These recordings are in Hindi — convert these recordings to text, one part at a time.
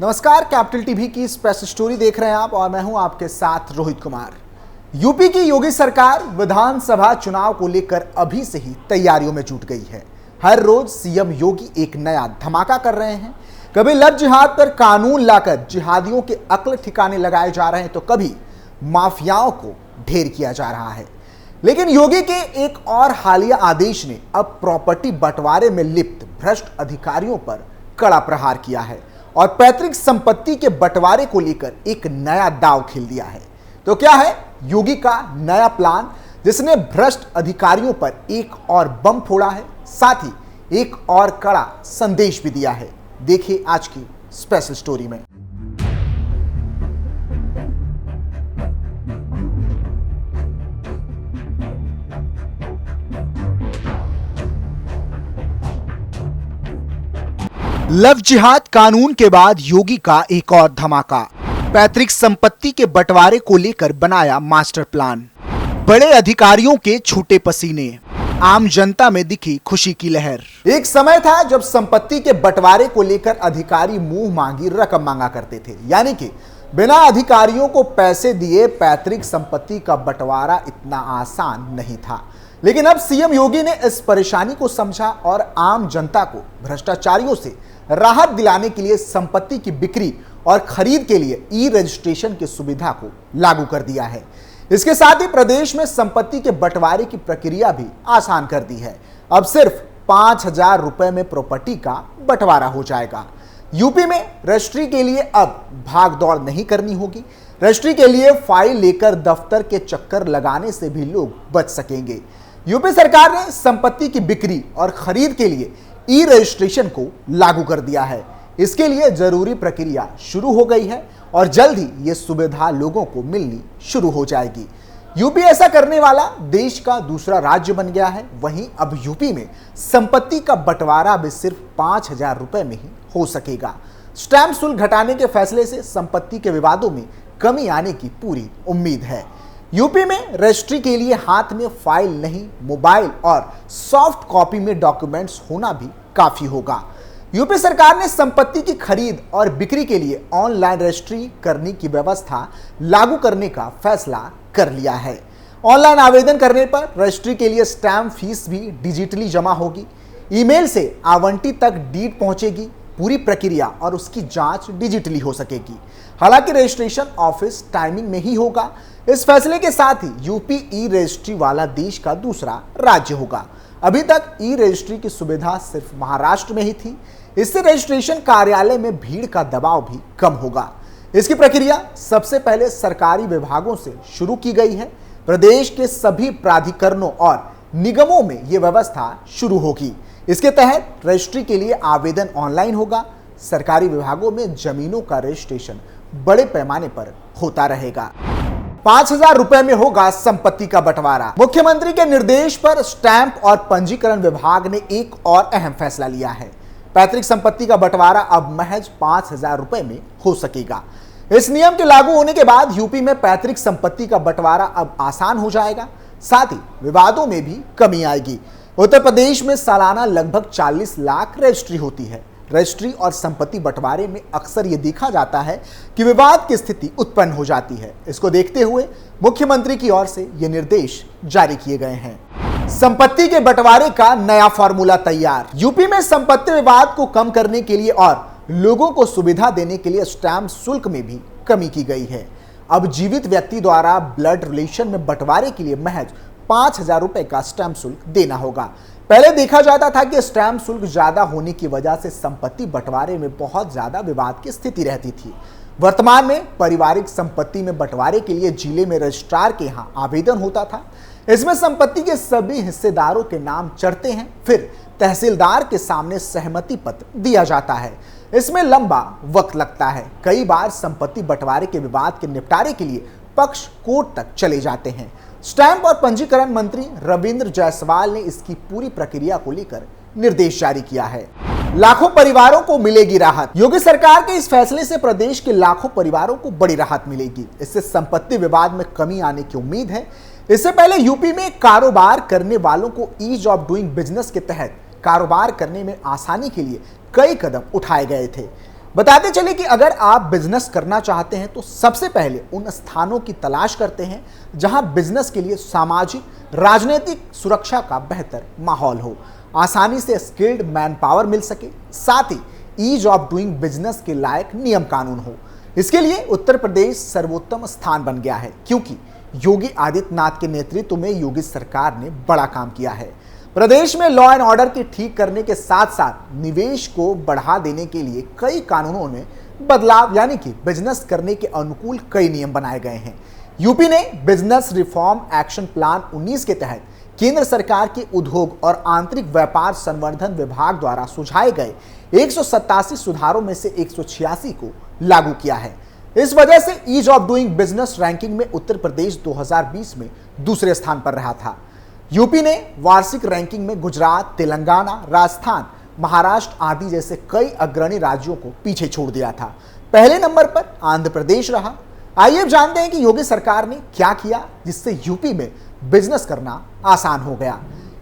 नमस्कार, कैपिटल टीवी की स्पेशल स्टोरी देख रहे हैं आप और मैं हूं आपके साथ रोहित कुमार। यूपी की योगी सरकार विधानसभा चुनाव को लेकर अभी से ही तैयारियों में जुट गई है। हर रोज सीएम योगी एक नया धमाका कर रहे हैं। कभी लव जिहाद पर कानून लाकर जिहादियों के अक्ल ठिकाने लगाए जा रहे हैं तो कभी माफियाओं को ढेर किया जा रहा है। लेकिन योगी के एक और हालिया आदेश ने अब प्रॉपर्टी बंटवारे में लिप्त भ्रष्ट अधिकारियों पर कड़ा प्रहार किया है और पैतृक संपत्ति के बंटवारे को लेकर एक नया दांव खेल दिया है। तो क्या है योगी का नया प्लान जिसने भ्रष्ट अधिकारियों पर एक और बम फोड़ा है, साथ ही एक और कड़ा संदेश भी दिया है। देखिए आज की स्पेशल स्टोरी में। लव जिहाद कानून के बाद योगी का एक और धमाका। पैतृक संपत्ति के बंटवारे को लेकर बनाया मास्टर प्लान। बड़े अधिकारियों के छूटे पसीने, आम जनता में दिखी खुशी की लहर। एक समय था जब संपत्ति के बंटवारे को लेकर अधिकारी मुंह मांगी रकम मांगा करते थे, यानी कि बिना अधिकारियों को पैसे दिए पैतृक संपत्ति का बंटवारा इतना आसान नहीं था। लेकिन अब सीएम योगी ने इस परेशानी को समझा और आम जनता को भ्रष्टाचारियों से राहत दिलाने के लिए संपत्ति की बिक्री और खरीद के लिए ई रजिस्ट्रेशन की सुविधा को लागू कर दिया है। इसके साथ ही प्रदेश में संपत्ति के बंटवारे की प्रक्रिया भी आसान कर दी है। अब सिर्फ 5,000 रुपए में प्रॉपर्टी का बंटवारा हो जाएगा। यूपी में रजिस्ट्री के लिए अब भाग दौड़ नहीं करनी होगी। रजिस्ट्री के लिए फाइल लेकर दफ्तर के चक्कर लगाने से भी लोग बच सकेंगे। यूपी सरकार ने संपत्ति की बिक्री और खरीद के लिए ई रजिस्ट्रेशन को लागू कर दिया है। इसके लिए जरूरी प्रक्रिया शुरू हो गई है और जल्द ही ये सुविधा लोगों को मिलनी शुरू हो जाएगी। यूपी ऐसा करने वाला देश का दूसरा राज्य बन गया है। वहीं अब यूपी में संपत्ति का बंटवारा भी सिर्फ 5,000 रुपए में ही हो सकेगा। स्टैंप शुल्क घटाने के फैसले से संपत्ति के विवादों में कमी आने की पूरी उम्मीद है। यूपी में रजिस्ट्री के लिए हाथ में फाइल नहीं, मोबाइल और सॉफ्ट कॉपी में डॉक्यूमेंट्स होना भी काफी होगा। यूपी सरकार ने संपत्ति की खरीद और बिक्री के लिए ऑनलाइन रजिस्ट्री करने की व्यवस्था लागू करने का फैसला कर लिया है। ऑनलाइन आवेदन करने पर रजिस्ट्री के लिए स्टैंप फीस भी डिजिटली जमा होगी। ईमेल से आवंटी तक डीड पहुंचेगी। पूरी प्रक्रिया और उसकी जांच डिजिटली हो सकेगी। हालांकि रजिस्ट्रेशन ऑफिस टाइमिंग में ही होगा। इस फैसले के साथ ही यूपी ई रजिस्ट्री वाला देश का दूसरा राज्य होगा। अभी तक ई रजिस्ट्री की सुविधा सिर्फ महाराष्ट्र में ही थी। इससे रजिस्ट्रेशन कार्यालय में भीड़ का दबाव भी कम होगा। इसकी प्रक्रिया सबसे पहले सरकारी विभागों से शुरू की गई है। प्रदेश के सभी प्राधिकरणों और निगमों में यह व्यवस्था शुरू होगी। इसके तहत रजिस्ट्री के लिए आवेदन ऑनलाइन होगा। सरकारी विभागों में जमीनों का रजिस्ट्रेशन बड़े पैमाने पर होता रहेगा। 5,000 रुपए में होगा संपत्ति का बंटवारा। मुख्यमंत्री के निर्देश पर स्टैंप और पंजीकरण विभाग ने एक और अहम फैसला लिया है। पैतृक संपत्ति का बंटवारा अब महज 5,000 रुपए में हो सकेगा। इस नियम के लागू होने के बाद यूपी में पैतृक संपत्ति का बंटवारा अब आसान हो जाएगा। साथ ही विवादों में भी कमी आएगी। उत्तर प्रदेश में सालाना लगभग 40 लाख रजिस्ट्री होती है। रजिस्ट्री और संपत्ति बंटवारे में अक्सर ये देखा जाता है कि विवाद की स्थिति उत्पन्न हो जाती है। इसको देखते हुए मुख्यमंत्री की ओर से ये निर्देश जारी किए गए हैं। संपत्ति के बंटवारे का नया फॉर्मूला तैयार। यूपी में संपत्ति विवाद को कम करने के लिए और लोगों को सुविधा देने के लिए स्टैंप शुल्क में भी कमी की गई है। अब जीवित व्यक्ति द्वारा ब्लड रिलेशन में बंटवारे के लिए महज 5,000 रुपए का स्टैंप शुल्क देना होगा। पहले देखा जाता था कि स्टैंप शुल्क ज्यादा होने की वजह से संपत्ति बंटवारे में बहुत ज्यादा विवाद की स्थिति रहती थी। वर्तमान में पारिवारिक संपत्ति में बंटवारे के लिए जिले में रजिस्ट्रार के यहाँ आवेदन होता था। इसमें संपत्ति के सभी हिस्सेदारों के नाम चढ़ते हैं, फिर तहसीलदार के सामने सहमति पत्र दिया जाता है। इसमें लंबा वक्त लगता है। कई बार संपत्ति बंटवारे के विवाद के निपटारे के लिए पक्ष कोर्ट तक चले जाते हैं। स्टैंप और पंजीकरण मंत्री रविंद्र जायसवाल ने इसकी पूरी प्रक्रिया को लेकर निर्देश जारी किया है। लाखों परिवारों को मिलेगी राहत। योगी सरकार के इस फैसले से प्रदेश के लाखों परिवारों को बड़ी राहत मिलेगी। इससे संपत्ति विवाद में कमी आने की उम्मीद है। इससे पहले यूपी में कारोबार करने वालों को ईज ऑफ डूइंग बिजनेस के तहत कारोबार करने में आसानी के लिए कई कदम उठाए गए थे। बताते चले कि अगर आप बिजनेस करना चाहते हैं तो सबसे पहले उन स्थानों की तलाश करते हैं जहां बिजनेस के लिए सामाजिक, राजनीतिक सुरक्षा का बेहतर माहौल हो, आसानी से स्किल्ड मैन पावर मिल सके, साथ ही ईज ऑफ डूइंग बिजनेस के लायक नियम कानून हो। इसके लिए उत्तर प्रदेश सर्वोत्तम स्थान बन गया है, क्योंकि योगी आदित्यनाथ के नेतृत्व में योगी सरकार ने बड़ा काम किया है। प्रदेश में लॉ एंड ऑर्डर के ठीक करने के साथ साथ निवेश को बढ़ा देने के लिए कई कानूनों में बदलाव यानी कि बिजनेस करने के अनुकूल कई नियम बनाए गए हैं। यूपी ने बिजनेस रिफॉर्म एक्शन प्लान 19 के तहत केंद्र सरकार के उद्योग और आंतरिक व्यापार संवर्धन विभाग द्वारा सुझाए गए 187 सुधारों में से 186 को लागू किया है। इस वजह से ease of doing business ranking में उत्तर प्रदेश 2020 में दूसरे स्थान पर रहा था। यूपी ने वार्षिक रैंकिंग में गुजरात, तेलंगाना, राजस्थान, महाराष्ट्र आदि जैसे कई अग्रणी राज्यों को पीछे छोड़ दिया था। पहले नंबर पर आंध्र प्रदेश रहा। आइए अब जानते हैं कि योगी सरकार ने क्या किया जिससे यूपी में बिजनेस करना आसान हो गया।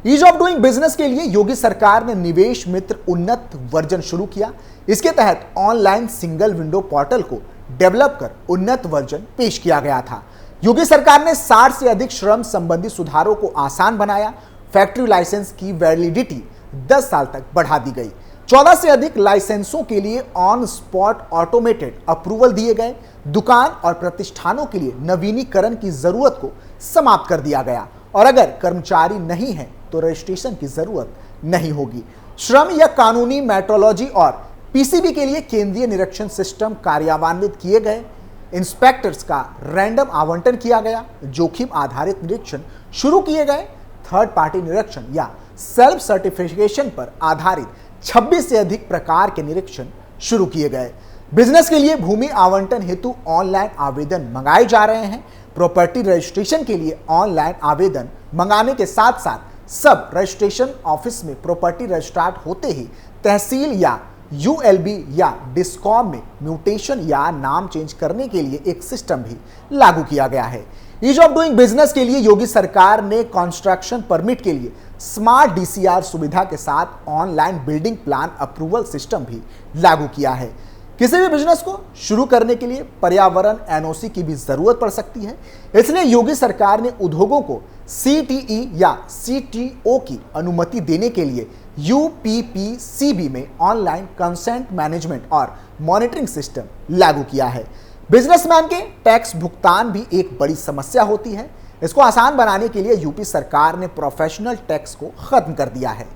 ईज ऑफ डूइंग बिजनेस के लिए योगी सरकार ने निवेश मित्र उन्नत वर्जन शुरू किया। इसके तहत ऑनलाइन सिंगल विंडो पोर्टल को डेवलप कर उन्नत वर्जन पेश किया गया था। योगी सरकार ने 60 से अधिक श्रम संबंधी सुधारों को आसान बनाया। फैक्ट्री लाइसेंस की वैलिडिटी 10 साल तक बढ़ा दी गई। 14 से अधिक लाइसेंसों के लिए ऑन स्पॉट ऑटोमेटेड अप्रूवल दिए गए। दुकान और प्रतिष्ठानों के लिए नवीनीकरण की जरूरत को समाप्त कर दिया गया और अगर कर्मचारी नहीं है तो रजिस्ट्रेशन की जरूरत नहीं होगी। श्रम या कानूनी मेट्रोलॉजी और पीसीबी के लिए केंद्रीय निरीक्षण सिस्टम कार्यान्वित किए गए। इंस्पेक्टर्स का रैंडम आवंटन किया गया। जोखिम आधारित निरीक्षण शुरू किए गए। थर्ड पार्टी निरीक्षण या सेल्फ सर्टिफिकेशन पर आधारित 26 से अधिक प्रकार के निरीक्षण शुरू किए गए। बिजनेस के लिए भूमि आवंटन हेतु ऑनलाइन आवेदन मंगाए जा रहे हैं। प्रॉपर्टी रजिस्ट्रेशन के लिए ऑनलाइन आवेदन मंगाने के साथ साथ सब रजिस्ट्रेशन ऑफिस में प्रॉपर्टी रजिस्ट्रार होते ही तहसील या यूएलबी या डिस्कॉम में म्यूटेशन या नाम चेंज करने के लिए एक सिस्टम भी लागू किया गया है। ईज ऑफ डूइंग बिजनेस के लिए योगी सरकार ने कंस्ट्रक्शन परमिट के लिए स्मार्ट डीसीआर सुविधा के साथ online building plan approval system भी लागू किया है। किसी भी बिजनेस को शुरू करने के लिए पर्यावरण एनओसी की भी जरूरत पड़ सकती है, इसलिए योगी सरकार ने उद्योगों को सीटीई या सीटीओ की अनुमति देने के लिए यूपीपीसीबी में ऑनलाइन कंसेंट मैनेजमेंट और मॉनिटरिंग सिस्टम लागू किया है। बिजनेसमैन के टैक्स भुगतान भी एक बड़ी समस्या होती है। इसको आसान बनाने के लिए यूपी सरकार ने प्रोफेशनल टैक्स को खत्म कर दिया है।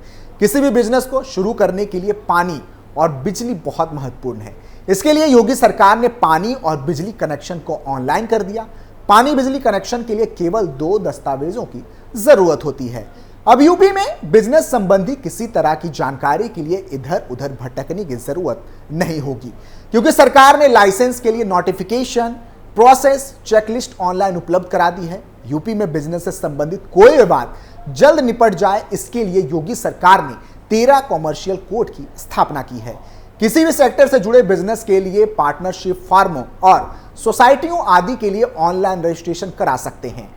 किसी भी बिजनेस को शुरू करने के लिए पानी और बिजली बहुत महत्वपूर्ण है। इसके लिए योगी सरकार ने पानी और बिजली कनेक्शन को ऑनलाइन कर दिया। पानी बिजली कनेक्शन के लिए केवल 2 दस्तावेजों की जरूरत होती है। अब यूपी में बिजनेस संबंधी किसी तरह की जानकारी के लिए इधर उधर भटकने की जरूरत नहीं होगी, क्योंकि सरकार ने लाइसेंस के लिए नोटिफिकेशन प्रोसेस चेकलिस्ट ऑनलाइन उपलब्ध करा दी है। यूपी में बिजनेस से संबंधित कोई विवाद जल्द निपट जाए, इसके लिए योगी सरकार ने 13 कॉमर्शियल कोर्ट की स्थापना की है। किसी भी सेक्टर से जुड़े बिजनेस के लिए पार्टनरशिप फार्मों और सोसाइटियों आदि के लिए ऑनलाइन रजिस्ट्रेशन करा सकते हैं।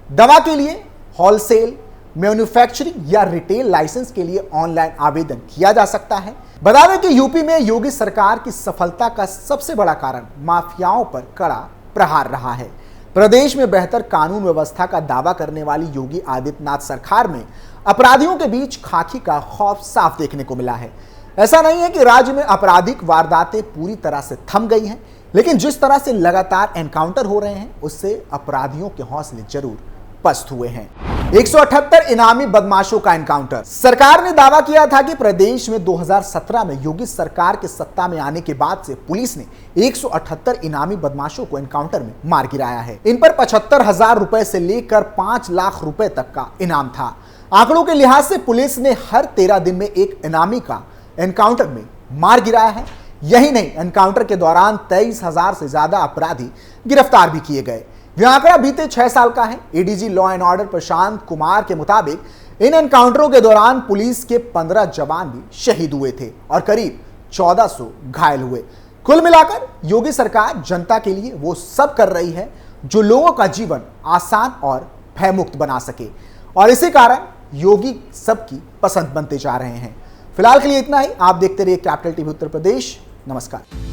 दवा के लिए होलसेल, मैन्युफैक्चरिंग या रिटेल लाइसेंस के लिए ऑनलाइन आवेदन किया जा सकता है। बता दें कि यूपी में योगी सरकार की सफलता का सबसे बड़ा कारण माफियाओं पर कड़ा प्रहार रहा है। प्रदेश में बेहतर कानून व्यवस्था का दावा करने वाली योगी आदित्यनाथ सरकार में अपराधियों के बीच खाकी का खौफ साफ देखने को मिला है। ऐसा नहीं है कि राज्य में आपराधिक वारदातें पूरी तरह से थम गई हैं, लेकिन जिस तरह से लगातार एनकाउंटर हो रहे हैं उससे अपराधियों के हौसले जरूर पस्त हुए हैं। 178 इनामी बदमाशों का एनकाउंटर। सरकार ने दावा किया था कि प्रदेश में 2017 में योगी सरकार के सत्ता में आने के बाद से पुलिस ने 178 इनामी बदमाशों को एनकाउंटर में मार गिराया है। इन पर 75,000 रुपए से लेकर 5 लाख रुपए तक का इनाम था। आंकड़ों के लिहाज से पुलिस ने हर 13 दिन में एक इनामी का एनकाउंटर में मार गिराया है। यही नहीं, एनकाउंटर के दौरान 23,000 से ज्यादा अपराधी गिरफ्तार भी किए गए। यह आंकड़ा बीते 6 साल का है। ADG law and order Prashant Kumar के मुताबिक इन एनकाउंटरों के दौरान पुलिस के 15 जवान भी शहीद हुए थे और करीब 1400 घायल हुए। कुल मिलाकर योगी सरकार जनता के लिए वो सब कर रही है जो लोगों का जीवन आसान और भयमुक्त बना सके, और इसी कारण योगी सबकी पसंद बनते जा रहे हैं। फिलहाल के लिए इतना ही। आप देखते रहिए कैपिटल टीवी उत्तर प्रदेश। नमस्कार।